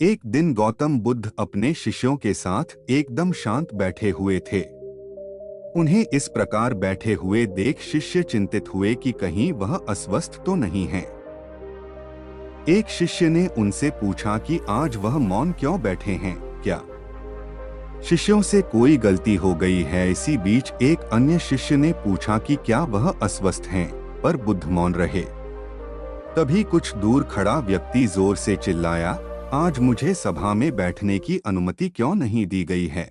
एक दिन गौतम बुद्ध अपने शिष्यों के साथ एकदम शांत बैठे हुए थे। उन्हें इस प्रकार बैठे हुए देख शिष्य चिंतित हुए कि कहीं वह अस्वस्थ तो नहीं है। एक शिष्य ने उनसे पूछा कि आज वह मौन क्यों बैठे हैं, क्या शिष्यों से कोई गलती हो गई है। इसी बीच एक अन्य शिष्य ने पूछा कि क्या वह अस्वस्थ हैं, पर बुद्ध मौन रहे। तभी कुछ दूर खड़ा व्यक्ति जोर से चिल्लाया, आज मुझे सभा में बैठने की अनुमति क्यों नहीं दी गई है।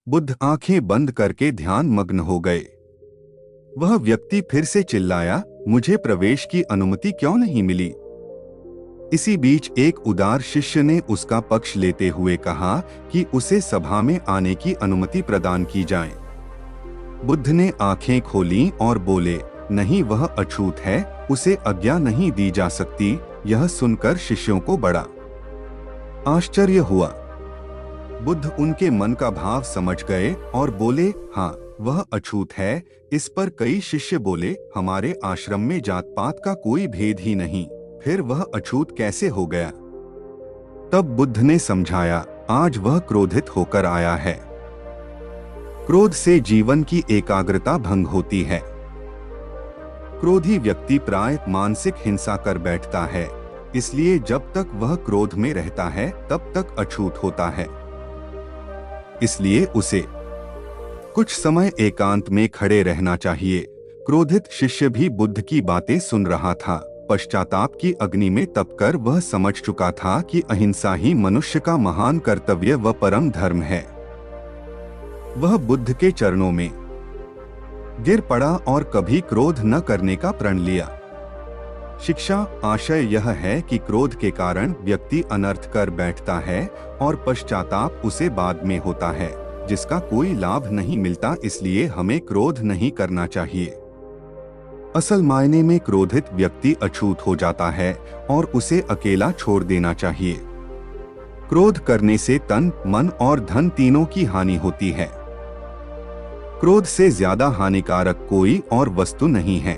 बुद्ध आंखें बंद करके ध्यान मग्न हो गए। वह व्यक्ति फिर से चिल्लाया, मुझे प्रवेश की अनुमति क्यों नहीं मिली। इसी बीच एक उदार शिष्य ने उसका पक्ष लेते हुए कहा कि उसे सभा में आने की अनुमति प्रदान की जाए। बुद्ध ने आंखें खोलीं और बोले, नहीं, वह अछूत है, उसे आज्ञा नहीं दी जा सकती। यह सुनकर शिष्यों को बड़ा आश्चर्य हुआ। बुद्ध उनके मन का भाव समझ गए और बोले, हाँ, वह अछूत है। इस पर कई शिष्य बोले, हमारे आश्रम में जात पात का कोई भेद ही नहीं, फिर वह अछूत कैसे हो गया। तब बुद्ध ने समझाया, आज वह क्रोधित होकर आया है। क्रोध से जीवन की एकाग्रता भंग होती है। क्रोधी व्यक्ति प्राय मानसिक हिंसा कर बैठता है, इसलिए जब तक वह क्रोध में रहता है तब तक अछूत होता है। इसलिए उसे कुछ समय एकांत में खड़े रहना चाहिए। क्रोधित शिष्य भी बुद्ध की बातें सुन रहा था। पश्चाताप की अग्नि में तपकर वह समझ चुका था कि अहिंसा ही मनुष्य का महान कर्तव्य व परम धर्म है। वह बुद्ध के चरणों में गिर पड़ा और कभी क्रोध न करने का प्रण लिया। शिक्षा आशय यह है कि क्रोध के कारण व्यक्ति अनर्थ कर बैठता है और पश्चाताप उसे बाद में होता है, जिसका कोई लाभ नहीं मिलता। इसलिए हमें क्रोध नहीं करना चाहिए। असल मायने में क्रोधित व्यक्ति अछूत हो जाता है और उसे अकेला छोड़ देना चाहिए। क्रोध करने से तन, मन और धन तीनों की हानि होती है। क्रोध से ज्यादा हानिकारक कोई और वस्तु नहीं है।